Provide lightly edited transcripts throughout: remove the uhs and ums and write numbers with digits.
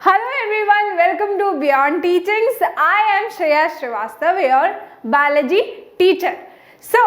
Hello everyone, welcome to Beyond Teachings. I am Shreya Srivastava, your biology teacher. So,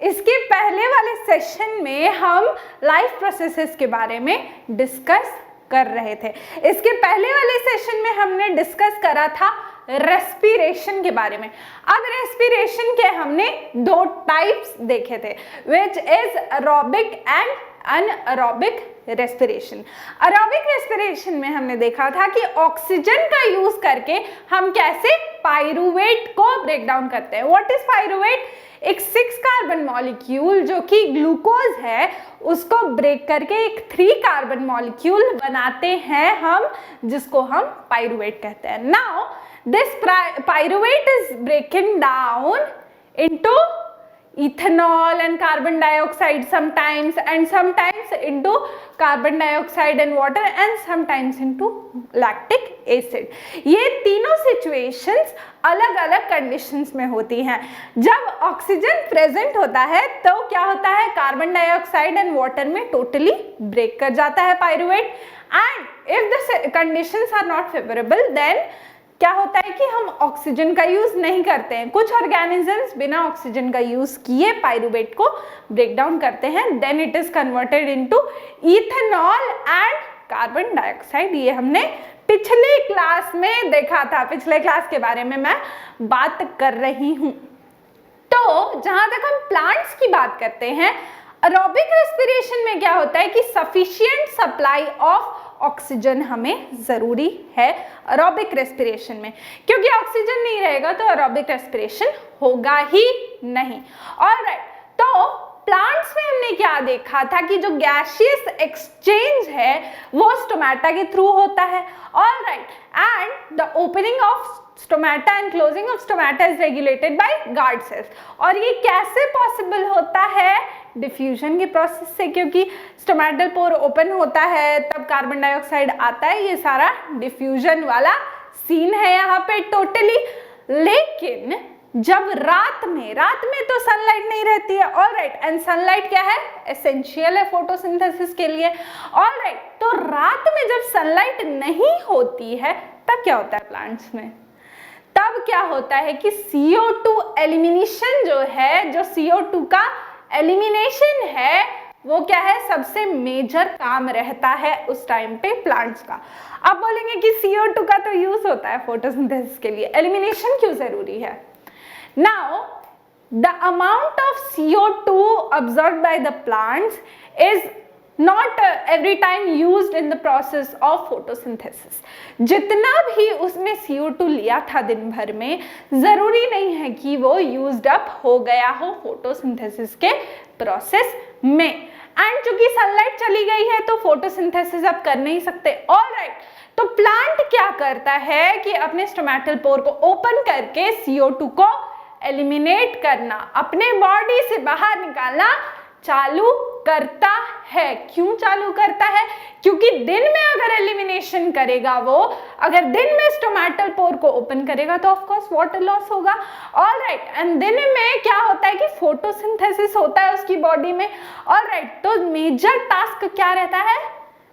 इसके पहले वाले session में हम लाइफ प्रोसेसेस के बारे में डिस्कस कर रहे थे। इसके पहले वाले सेशन में हमने डिस्कस करा था रेस्पिरेशन के बारे में। अब रेस्पिरेशन के हमने दो टाइप्स देखे थे, which is aerobic and anaerobic respiration. Aerobic respiration में हमने देखा था कि ऑक्सीजन का यूज करके हम कैसे पाइरुवेट को ब्रेक डाउन करते हैं। What is pyruvate? एक 6 कार्बन मॉलिक्यूल जो कि ग्लूकोज है उसको ब्रेक करके एक 3 कार्बन मॉलिक्यूल बनाते हैं हम, जिसको हम पाइरुवेट कहते हैं। Now this pyruvate is breaking down into ethanol and carbon dioxide sometimes, and sometimes into carbon dioxide and water, and sometimes into lactic acid. ये तीनों situations अलग अलग conditions में होती हैं। जब ऑक्सीजन प्रेजेंट होता है तो क्या होता है, कार्बन डाइऑक्साइड एंड वाटर में टोटली ब्रेक कर जाता है पाइरुवेट, and if the conditions are not favourable then क्या होता है कि हम ऑक्सीजन का यूज नहीं करते हैं। कुछ ऑर्गेनिजम्स बिना ऑक्सीजन का यूज किए पाइरुवेट को ब्रेक डाउन करते हैं, then it is converted into ethanol and carbon dioxide. ये हमने पिछले क्लास में देखा था, पिछले क्लास के बारे में मैं बात कर रही हूं। तो जहां तक हम प्लांट्स की बात करते हैं, एरोबिक रेस्पिरेशन में क्या होता है कि सफिशिएंट सप्लाई ऑफ ऑक्सीजन हमें जरूरी है एरोबिक रेस्पिरेशन में, क्योंकि ऑक्सीजन नहीं रहेगा तो एरोबिक रेस्पिरेशन होगा ही नहीं। ऑलराइट, तो प्लांट्स में हमने क्या देखा था कि जो गैसियस एक्सचेंज है वो स्टोमेटा के थ्रू होता है। Alright, and the opening of stomata and closing of stomata is regulated by guard cells. और ये कैसे पॉसिबल होता है? डिफ्यूजन के प्रोसेस से, क्योंकि स्टोमेटल पोर ओपन होता है तब कार्बन डाइऑक्साइड आता है। ये सारा डिफ्यूजन वाला सीन है यहाँ पे टोटली। लेकिन जब रात में तो सनलाइट नहीं रहती है। ऑलराइट, एंड सनलाइट क्या है? एसेंशियल है फोटोसिंथेसिस के लिए। ऑलराइट, तो रात में जब सनलाइट नहीं होती है तब क्या होता है प्लांट्स में? तब क्या होता है कि CO2 एलिमिनेशन जो है, जो CO2 का एलिमिनेशन है वो क्या है, सबसे मेजर काम रहता है उस टाइम पे प्लांट्स का। अब बोलेंगे कि CO2 का तो यूज होता है फोटोसिंथेसिस के लिए, एलिमिनेशन क्यों जरूरी है? Now the amount of CO2 absorbed by the plants is not every time used in the process of photosynthesis. जितना भी उसने CO2 लिया था दिन भर में, जरूरी नहीं है कि वो यूज्ड अप हो गया हो फोटोसिंथेसिस के प्रोसेस में। एंड चूंकि सनलाइट चली गई है तो फोटोसिंथेसिस अब कर नहीं सकते। ऑलराइट, तो प्लांट क्या करता है कि अपने स्टोमेटल पोर को ओपन करके CO2 को एलिमिनेट करना, अपने बॉडी से बाहर निकालना चालू करता है। क्यों चालू करता है? क्योंकि दिन में अगर एलिमिनेशन करेगा वो, अगर दिन में स्टोमेटल पोर को ओपन करेगा तो ऑफ कोर्स वाटर लॉस होगा। ऑलराइट, एंड दिन में क्या होता है कि फोटोसिंथेसिस होता है उसकी बॉडी में। ऑलराइट, तो मेजर टास्क क्या रहता है?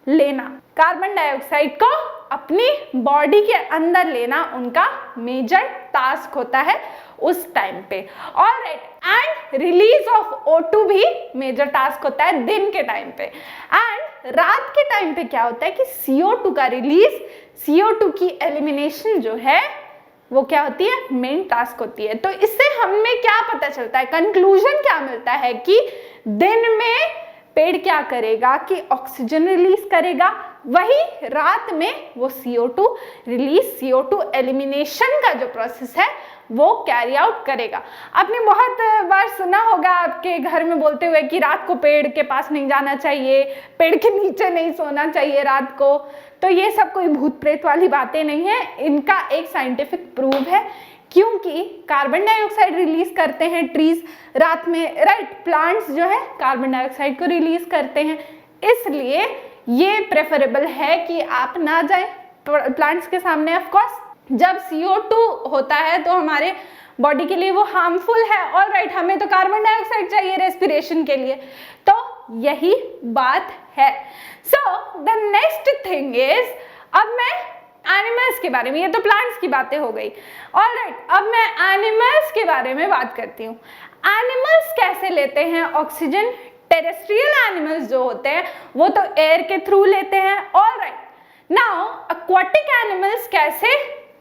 लेना, कार्बन डाइऑक्साइड को अपनी बॉडी के अंदर लेना उनका मेजर टास्क होता है उस टाइम पे। Alright, and release of O2 भी मेजर टास्क होता है दिन के टाइम पे। एंड रात के टाइम पे क्या होता है कि CO2 का रिलीज, CO2 की एलिमिनेशन जो है वो क्या होती है, मेन टास्क होती है। तो इससे हमें क्या पता चलता है, कंक्लूजन क्या मिलता है कि दिन में पेड़ क्या करेगा कि ऑक्सीजन रिलीज करेगा, वही रात में वो CO2 रिलीज, CO2 एलिमिनेशन का जो प्रोसेस है वो कैरी आउट करेगा। आपने बहुत बार सुना होगा आपके घर में बोलते हुए कि रात को पेड़ के पास नहीं जाना चाहिए, पेड़ के नीचे नहीं सोना चाहिए रात को। तो ये सब कोई भूत प्रेत वाली बातें नहीं है, इनका एक साइंटिफिक प्रूफ है, क्योंकि कार्बन डाइऑक्साइड रिलीज करते हैं ट्रीज रात में। राइट, प्लांट्स जो है कार्बन डाइऑक्साइड को रिलीज करते हैं, इसलिए ये प्रेफरेबल है कि आप ना जाएं प्लांट्स के सामने। ऑफ कोर्स जब CO2 होता है तो हमारे बॉडी के लिए वो हार्मफुल है। ऑलराइट, हमें तो कार्बन डाइऑक्साइड चाहिए रेस्पिरेशन के लिए, तो यही बात है। So the next thing is, अब मैं के बारे में, ये तो प्लांट्स की बातें हो गई। ऑलराइट, अब मैं एनिमल्स के बारे में बात करती हूँ। एनिमल्स कैसे लेते हैं ऑक्सीजन? टेरेस्ट्रियल एनिमल्स जो होते हैं वो तो एयर के थ्रू लेते हैं। ऑलराइट, नाउ एक्वाटिक एनिमल्स कैसे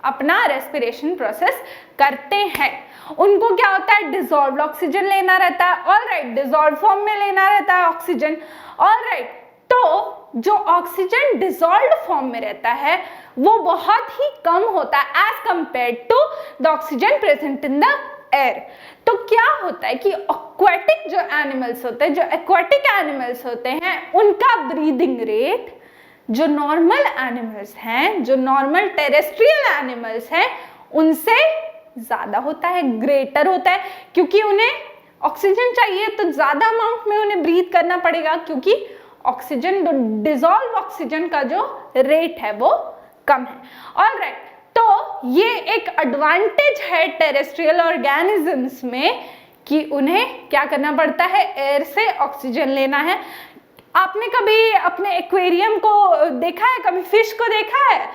अपना रेस्पिरेशन प्रोसेस करते हैं? उनको क्या होता है, डिसॉल्व्ड ऑक्सीजन लेना रहता है। ऑलराइट, डिसॉल्व फॉर्म में लेना रहता है ऑक्सीजन। ऑलराइट, तो जो ऑक्सीजन डिसॉल्व्ड फॉर्म में रहता है वो बहुत ही कम होता है as compare to the oxygen present in the air. तो क्या होता है कि एक्वाटिक जो एनिमल्स होते हैं, जो एक्वाटिक एनिमल्स होते हैं, उनका ब्रीदिंग रेट जो नॉर्मल एनिमल्स हैं, जो नॉर्मल टेरेस्ट्रियल एनिमल्स हैं, उनसे ज्यादा होता है, ग्रेटर होता है, क्योंकि उन्हें ऑक्सीजन चाहिए तो ज्यादा अमाउंट में उन्हें ब्रीथ करना पड़ेगा, क्योंकि ऑक्सीजन, डिसॉल्व ऑक्सीजन का जो रेट है वो कम है। ऑलराइट, तो ये एक एडवांटेज है टेरेस्ट्रियल ऑर्गेनिजम्स में कि उन्हें क्या करना पड़ता है, एयर से ऑक्सीजन लेना है। आपने कभी अपने एक्वेरियम को देखा है, कभी फिश को देखा है?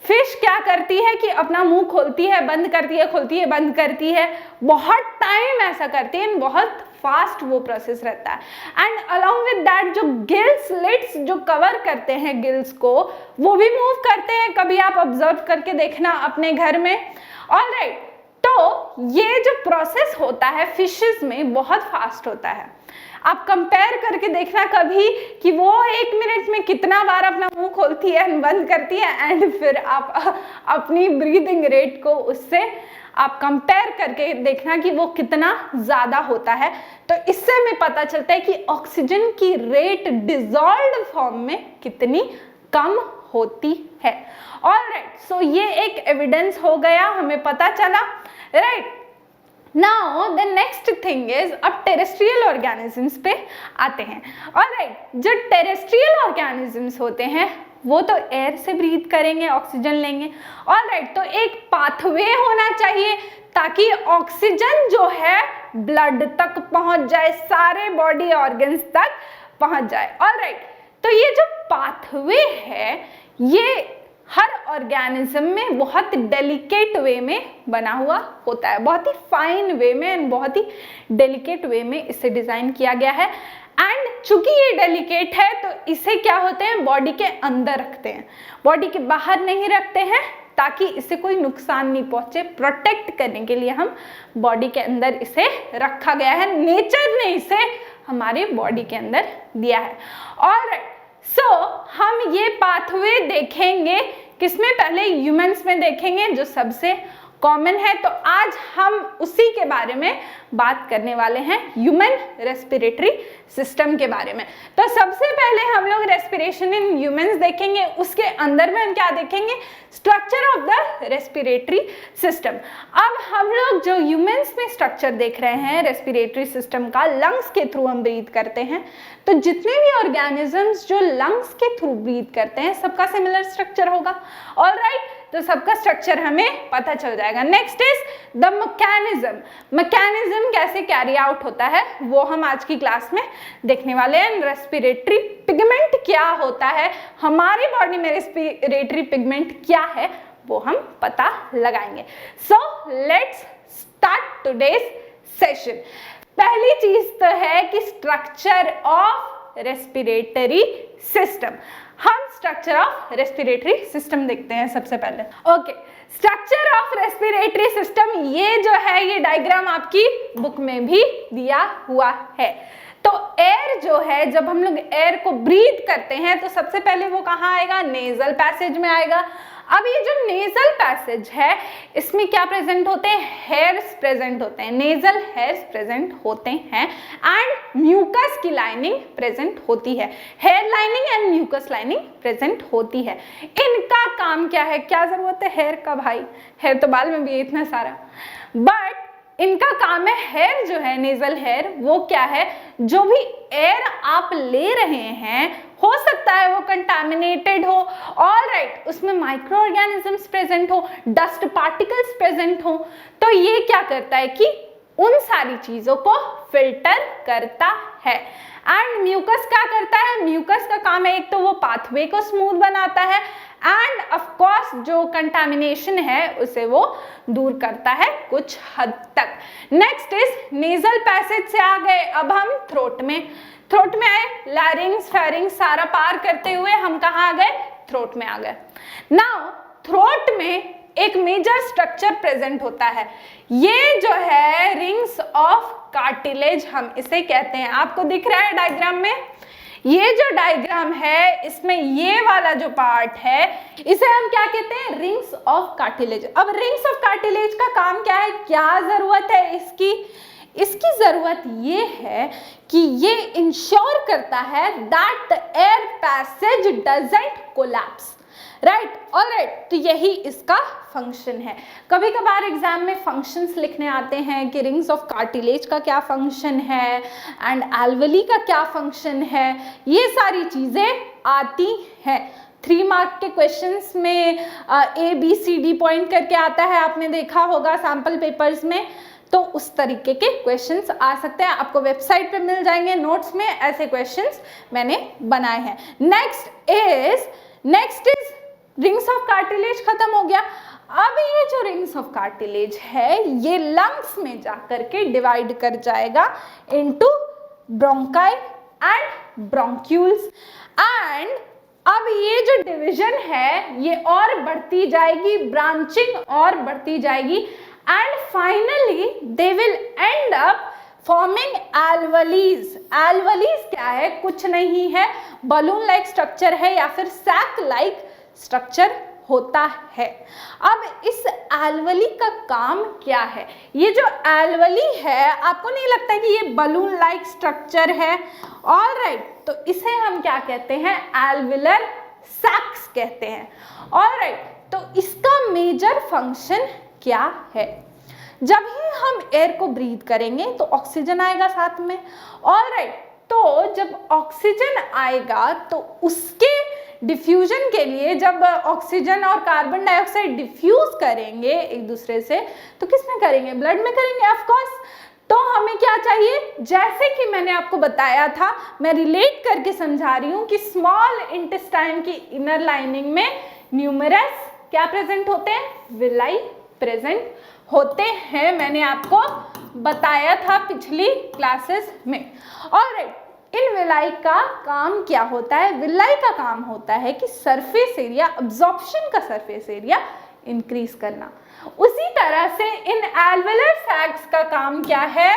फिश क्या करती है कि अपना मुंह खोलती है, बंद करती है, खोलती है, बंद करती है, बहुत टाइम ऐसा करती है, बहुत फास्ट वो प्रोसेस रहता है। एंड अलॉन्ग विद दैट जो गिल्स, लिड्स जो कवर करते हैं गिल्स को, वो भी मूव करते हैं। कभी आप ऑब्जर्व करके देखना अपने घर में। ऑलराइट, तो ये जो प्रोसेस होता है फिशेस में बहुत फास्ट होता है। आप कंपेयर करके देखना कभी कि वो 1 मिनट में कितना बार अपना मुंह खोलती है, बंद करती है, एंड फिर आप अपनी ब्रीदिंग रेट को उससे आप कंपेयर करके देखना कि वो कितना ज्यादा होता है। तो इससे हमें पता चलता है कि ऑक्सीजन की रेट डिसॉल्व्ड फॉर्म में कितनी कम होती है। ऑलराइट, सो ये एक एविडेंस हो गया, हमें पता चला। Right, now the next thing is, अब टेरेस्ट्रियल ऑर्गेनिजम्स पे आते हैं। ऑलराइट, जो टेरेस्ट्रियल ऑर्गेनिजम्स होते हैं वो तो एयर से ब्रीथ करेंगे, ऑक्सीजन लेंगे। ऑलराइट, तो एक पाथवे होना चाहिए ताकि ऑक्सीजन जो है ब्लड तक पहुंच जाए, सारे बॉडी ऑर्गन्स तक पहुंच जाए। ऑलराइट, तो ये जो पाथवे है ये हर ऑर्गेनिज्म में बहुत डेलिकेट वे में बना हुआ होता है, बहुत ही फाइन वे में एंड बहुत ही डेलिकेट वे में इसे डिजाइन किया गया है। एंड चूंकि ये डेलिकेट है तो इसे क्या होते हैं, बॉडी के अंदर रखते हैं, बॉडी के बाहर नहीं रखते हैं, ताकि इसे कोई नुकसान नहीं पहुंचे। प्रोटेक्ट करने के लिए हम बॉडी के अंदर इसे रखा गया है, नेचर ने इसे हमारे बॉडी के अंदर दिया है। ऑलराइट, सो हम ये पाथवे देखेंगे किसमें, पहले ह्यूमंस में देखेंगे जो सबसे कॉमन है। तो आज हम उसी के बारे में बात करने वाले हैं, ह्यूमन रेस्पिरेटरी सिस्टम के बारे में। तो सबसे पहले हम लोग रेस्पिरेशन इन ह्यूमंस देखेंगे, उसके अंदर में हम क्या देखेंगे, structure of the respiratory system. अब हम लोग जो ह्यूमंस में स्ट्रक्चर देख रहे हैं रेस्पिरेटरी सिस्टम का, लंग्स के थ्रू हम ब्रीथ करते हैं, तो जितने भी ऑर्गेनिजम्स जो लंग्स के थ्रू ब्रीथ करते हैं सबका सिमिलर स्ट्रक्चर होगा। ऑलराइट, तो सबका स्ट्रक्चर हमें पता चल जाएगा। Next is the mechanism. Mechanism कैसे कैरी आउट होता है वो हम आज की क्लास में देखने वाले हैं। रेस्पिरेटरी पिगमेंट क्या होता है, हमारी बॉडी में रेस्पिरेटरी पिगमेंट क्या है वो हम पता लगाएंगे। So let's start today's session. पहली चीज तो है कि स्ट्रक्चर ऑफ रेस्पिरेटरी सिस्टम। हम स्ट्रक्चर ऑफ रेस्पिरेटरी सिस्टम देखते हैं सबसे पहले। Okay, structure of respiratory system, ये जो है ये डायग्राम आपकी बुक में भी दिया हुआ है। तो एयर जो है, जब हम लोग एयर को ब्रीथ करते हैं तो सबसे पहले वो कहाँ आएगा, नेजल पैसेज में आएगा। अब ये जो नेजल पैसेज है इसमें क्या प्रेजेंट होते हैं, हेयर्स प्रेजेंट होते हैं, नेजल हेयर्स प्रेजेंट होते हैं एंड म्यूकस की लाइनिंग प्रेजेंट होती है। Hair lining and mucus lining present होती है। इनका काम क्या है, क्या जरूरत है हेयर का भाई, हेयर तो बाल में भी है इतना सारा, बट इनका काम है, हेयर जो है नेजल हेयर वो क्या है, जो भी एयर आप ले रहे हैं हो सकता है वो कंटामिनेटेड हो, ऑलराइट, उसमें माइक्रो ऑर्गेनिजम्स प्रेजेंट हो, डस्ट पार्टिकल्स प्रेजेंट हो, तो ये क्या करता है कि उन सारी चीजों को फिल्टर करता है। एंड म्यूकस क्या करता है, म्यूकस का काम है एक तो वो पाथवे को स्मूथ बनाता है एंड ऑफ कोर्स जो कंटामिनेशन है उसे वो दूर करता है कुछ हद तक। नेक्स्ट इज नेजल पैसेज से आ गए, अब हम थ्रोट में आए, लैरिंग्स फेरिंग्स सारा पार करते हुए हम कहाँ आ गए, थ्रोट में आ गए। नाउ थ्रोट में एक मेजर स्ट्रक्चर प्रेजेंट होता है, ये जो है रिंग्स ऑफ कार्टिलेज हम इसे कहते हैं। आपको दिख रहा है डायग्राम में, ये जो डायग्राम है इसमें ये वाला जो पार्ट है इसे हम क्या कहते हैं, रिंग्स ऑफ कार्टिलेज। अब रिंग्स ऑफ कार्टिलेज का काम क्या है, क्या जरूरत है इसकी जरूरत ये है कि ये इंश्योर करता है that the air passage doesn't collapse, right, alright. तो यही इसका फंक्शन है। कभी कभार एग्जाम में फंक्शंस लिखने आते हैं कि रिंग्स ऑफ कार्टिलेज का क्या फंक्शन है एंड एल्वेली का क्या फंक्शन है, ये सारी चीजें आती हैं। 3 मार्क के क्वेश्चंस में ABCD पॉइंट करके आता है, आपने देखा होगा सैम्पल पेपर्स में, तो उस तरीके के क्वेश्चंस आ सकते हैं। आपको वेबसाइट पे मिल जाएंगे नोट्स में, ऐसे क्वेश्चंस मैंने बनाए हैं। Next is rings of cartilage खत्म हो गया। अब ये जो रिंग्स ऑफ कार्टिलेज है ये लंग्स में जाकर के डिवाइड कर जाएगा into bronchi and bronchioles, and अब ये जो डिवीजन है ये और बढ़ती जाएगी, ब्रांचिंग और बढ़ती जाएगी, and finally they will end up forming alveoli. Alveoli क्या है, कुछ नहीं है, बलून लाइक स्ट्रक्चर है या फिर सैक लाइक स्ट्रक्चर होता है। अब इस एल्वली का काम क्या है, ये जो एल्वली है आपको नहीं लगता है कि ये बलून लाइक स्ट्रक्चर है, ऑलराइट, तो इसे हम क्या कहते हैं, एल्विलर सैक्स कहते हैं, ऑलराइट। तो इसका मेजर फंक्शन क्या है, जब ही हम एयर को ब्रीथ करेंगे तो ऑक्सीजन आएगा साथ में, ऑलराइट। तो जब ऑक्सीजन आएगा तो उसके डिफ्यूजन के लिए, जब ऑक्सीजन और कार्बन डाइऑक्साइड डिफ्यूज करेंगे एक दूसरे से, तो किस में करेंगे, ब्लड में करेंगे ऑफ कोर्स। तो हमें क्या चाहिए, जैसे कि मैंने आपको बताया था, मैं रिलेट करके समझा रही हूँ कि स्मॉल इंटेस्टाइन की इनर लाइनिंग में न्यूमरस क्या प्रेजेंट होते हैं, विलाई प्रेजेंट होते हैं, मैंने आपको बताया था पिछली क्लासेस में, ऑलराइट। इन विलाई का काम क्या होता है, विलाई का काम होता है कि सरफेस एरिया, अब्जॉर्प्शन का सरफेस एरिया इंक्रीज करना। उसी तरह से इन एल्वेलर सैक्स का काम क्या है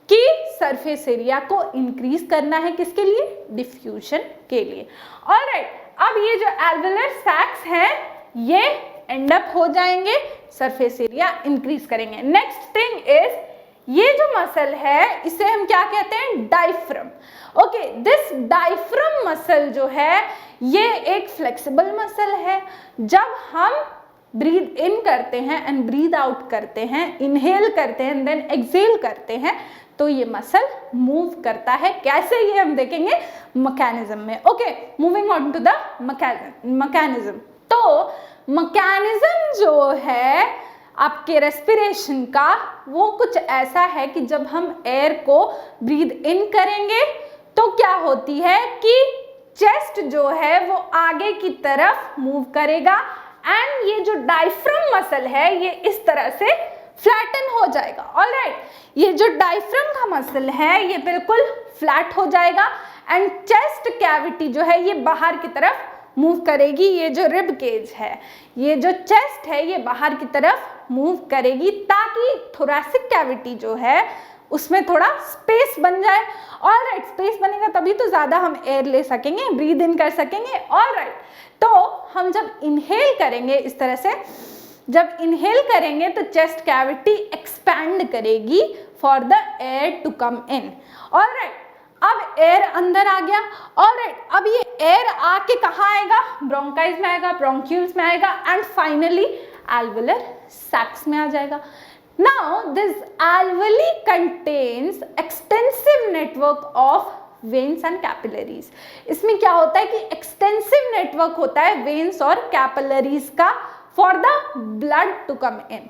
कि सरफेस एरिया को इंक्रीज करना है, किसके लिए, डिफ्यूजन के लिए, ऑलराइट। अब ये जो एल्वेलर सैक्स हैं ये एंड अप हो जाएंगे, सरफेस एरिया इंक्रीज करेंगे। नेक्स्ट थिंग इज, ये जो मसल है इसे हम क्या कहते हैं, diaphragm. Okay, this diaphragm muscle जो है ये एक फ्लेक्सिबल मसल है। जब हम ब्रीद इन करते हैं एंड ब्रीद आउट करते हैं, इनहेल करते हैं देन एक्सहेल करते हैं, तो ये मसल मूव करता है। कैसे, ये हम देखेंगे मैकेनिज्म में। Okay, moving on to the mechanism. तो मैकेनिज्म जो है आपके रेस्पिरेशन का वो कुछ ऐसा है कि जब हम एयर को ब्रीद इन करेंगे तो क्या होती है कि चेस्ट जो है वो आगे की तरफ मूव करेगा एंड ये जो डायफ्रम मसल है ये इस तरह से फ्लैटन हो जाएगा, ऑलराइट। ये जो डायफ्रम का मसल है ये बिल्कुल फ्लैट हो जाएगा एंड चेस्ट कैविटी जो है ये बाहर की तरफ मूव करेगी। ये जो रिब केज है, ये जो चेस्ट है ये बाहर की तरफ मूव करेगी ताकि थोरैसिक कैविटी जो है उसमें थोड़ा स्पेस बन जाए, ऑलराइट। स्पेस बनेगा तभी तो ज़्यादा हम एयर ले सकेंगे, ब्रीद इन कर सकेंगे, ऑलराइट। तो हम जब इनहेल करेंगे इस तरह से, जब इनहेल करेंगे तो चेस्ट कैविटी एक्सपैंड करेगी for the air to come in, alright. अब एयर अंदर आ गया, ऑलराइट। अब ये एयर आके कहाँ आएगा, ब्रोंकाइज में आएगा, ब्रोंक्यूल्स में आएगा एंड फाइनली एल्वेलर सैक्स में आ जाएगा। Now this alveoli contains extensive network of veins and capillaries। इसमें क्या होता है कि extensive network होता है veins और capillaries का for the blood to come in।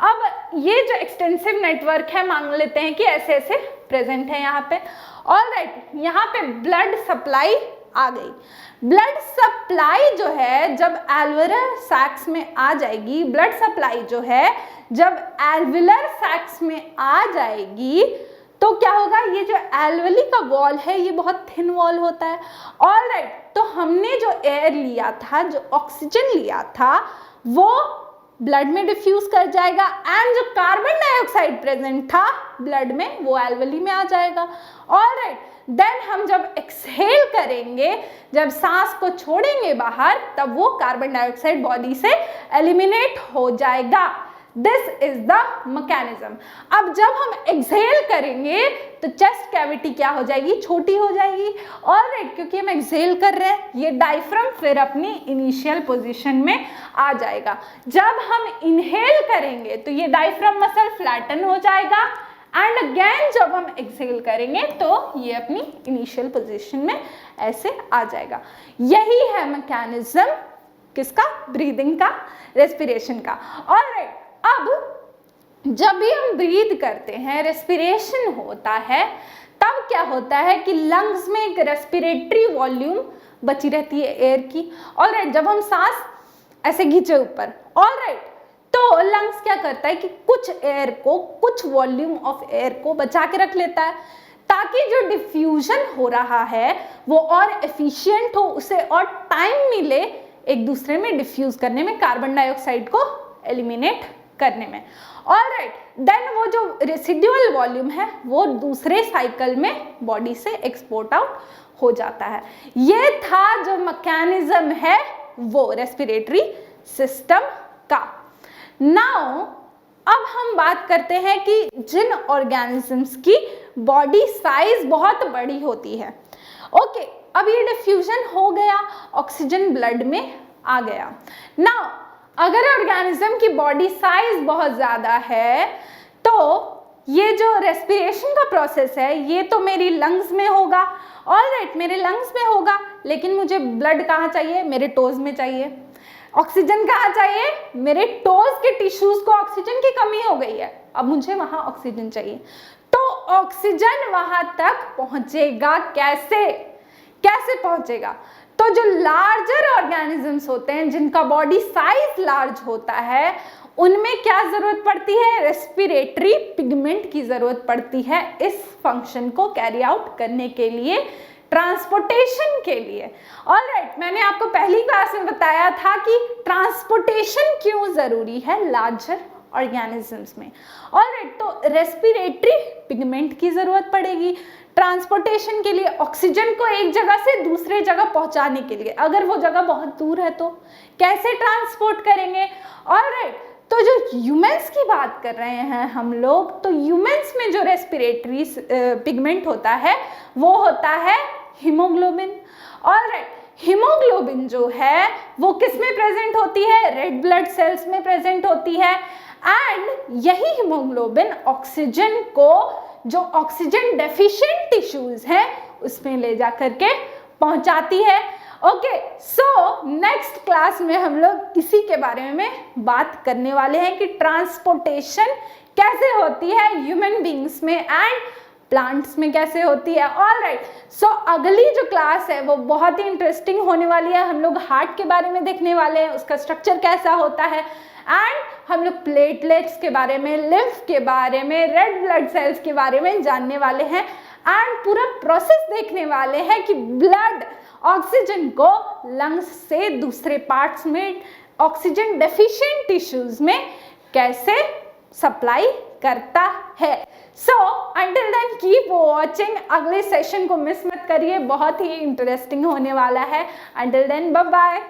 अब ये जो extensive network है मान लेते हैं कि ऐसे ऐसे present है यहाँ पे, alright। यहाँ पे blood supply आ गई। ब्लड सप्लाई जो है जब एल्वुलर सैक्स में आ जाएगी, ब्लड सप्लाई जो है जब एल्वुलर सैक्स में आ जाएगी तो क्या होगा, ये जो एल्वुली का वॉल है ये बहुत थिन वॉल होता है। ऑलराइट, तो हमने जो एयर लिया था, जो ऑक्सीजन लिया था, वो ब्लड में डिफ्यूज कर जाएगा एंड जो कार्बन डाइऑक्साइड प्रेजेंट था ब्लड में वो एल्वुली में आ जाएगा। ऑलराइट, देन हम जब एक्सहेल करेंगे, जब सांस को छोड़ेंगे बाहर, तब वो कार्बन डाइऑक्साइड बॉडी से एलिमिनेट हो जाएगा। This is the mechanism. अब जब हम एक्सहेल करेंगे तो चेस्ट कैविटी क्या हो जाएगी, छोटी हो जाएगी। ऑलराइट, क्योंकि हम एक्सहेल कर रहे हैं, ये डायफ्राम फिर अपनी इनिशियल पोजीशन में आ जाएगा। जब हम इनहेल करेंगे तो ये डायफ्राम मसल फ्लैटन हो जाएगा एंड अगेन जब हम एक्सहेल करेंगे तो ये अपनी इनिशियल पोजीशन में ऐसे आ जाएगा। यही है मैकेनिज्म किसका, ब्रीदिंग का, रेस्पिरेशन का। ऑलराइट, अब जब भी हम ब्रीद करते हैं, रेस्पिरेशन होता है, तब क्या होता है कि लंग्स में एक रेस्पिरेटरी वॉल्यूम बची रहती है एयर की। ऑलराइट, जब हम सांस ऐसे खींचे ऊपर, ऑलराइट, तो लंग्स क्या करता है कि कुछ एयर को, कुछ वॉल्यूम ऑफ एयर को बचा के रख लेता है ताकि जो डिफ्यूजन हो रहा है वो और एफिशिएंट हो, उसे और टाइम मिले एक दूसरे में डिफ्यूज करने में, कार्बन डाइऑक्साइड को एलिमिनेट करने में। ऑलराइट, देन वो जो रेसिडुअल वॉल्यूम है वो दूसरे साइकिल में बॉडी से एक्सपोर्ट आउट हो जाता है। ये था जो मैकेनिज्म है वो रेस्पिरेटरी सिस्टम का। नाउ अब हम बात करते हैं कि जिन ऑर्गेनिजम्स की बॉडी साइज बहुत बड़ी होती है। ओके, अब ये डिफ्यूजन हो गया, ऑक्सीजन ब्लड में आ गया। नाउ अगर ऑर्गेनिज्म की बॉडी साइज बहुत ज़्यादा है तो ये जो रेस्पिरेशन का प्रोसेस है ये तो मेरी लंग्स में होगा। ऑलराइट, मेरे लंग्स में होगा, लेकिन मुझे ब्लड कहाँ चाहिए, मेरे टोज में चाहिए। ऑक्सीजन कहाँ चाहिए, मेरे टोज के टिश्यूज को ऑक्सीजन की कमी हो गई है, अब मुझे वहाँ ऑक्सीजन चाहिए। तो ऑक्सीजन वहाँ तक पहुँचेगा कैसे, कैसे पहुँचेगा? तो जो लार्जर ऑर्गेनिजम्स होते हैं, जिनका बॉडी साइज लार्ज होता है, उनमें क्या जरूरत पड़ती है, रेस्पिरेटरी पिगमेंट की जरूरत पड़ती है इस फंक्शन को कैरी आउट करने के लिए, ट्रांसपोर्टेशन के लिए। ऑलराइट, मैंने आपको पहली क्लास में बताया था कि ट्रांसपोर्टेशन क्यों जरूरी है लार्जर ऑर्गेनिजम्स में। ऑलराइट, तो रेस्पिरेटरी पिगमेंट की जरूरत पड़ेगी ट्रांसपोर्टेशन के लिए, ऑक्सीजन को एक जगह से दूसरे जगह पहुंचाने के लिए। अगर वो जगह बहुत दूर है तो कैसे ट्रांसपोर्ट करेंगे? ऑलराइट, तो जो ह्यूमंस की बात कर रहे हैं हम लोग, तो ह्यूमंस में जो रेस्पिरेटरी पिगमेंट होता है वो होता है हीमोग्लोबिन। ऑलराइट, हीमोग्लोबिन जो है वो किस में प्रेजेंट होती है, रेड ब्लड सेल्स में प्रेजेंट होती है एंड यही हीमोग्लोबिन ऑक्सीजन को, जो ऑक्सीजन डेफिशिएंट टिश्यूज हैं उसमें ले जा करके पहुंचाती है। ओके, सो नेक्स्ट क्लास में हम लोग इसी के बारे में बात करने वाले हैं कि ट्रांसपोर्टेशन कैसे होती है ह्यूमन बींग्स में एंड प्लांट्स में कैसे होती है। ऑलराइट, सो अगली जो क्लास है वो बहुत ही इंटरेस्टिंग होने वाली है। हम लोग हार्ट के बारे में देखने वाले हैं, उसका स्ट्रक्चर कैसा होता है एंड हम लोग प्लेटलेट्स के बारे में, लिम्फ के बारे में, रेड ब्लड सेल्स के बारे में जानने वाले हैं एंड पूरा प्रोसेस देखने वाले हैं कि ब्लड ऑक्सीजन को लंग्स से दूसरे पार्ट्स में, ऑक्सीजन डेफिशिएंट टिश्यूज में कैसे सप्लाई करता है। So until then keep watching, अगले सेशन को मिस मत करिए, बहुत ही इंटरेस्टिंग होने वाला है। Until then bye bye.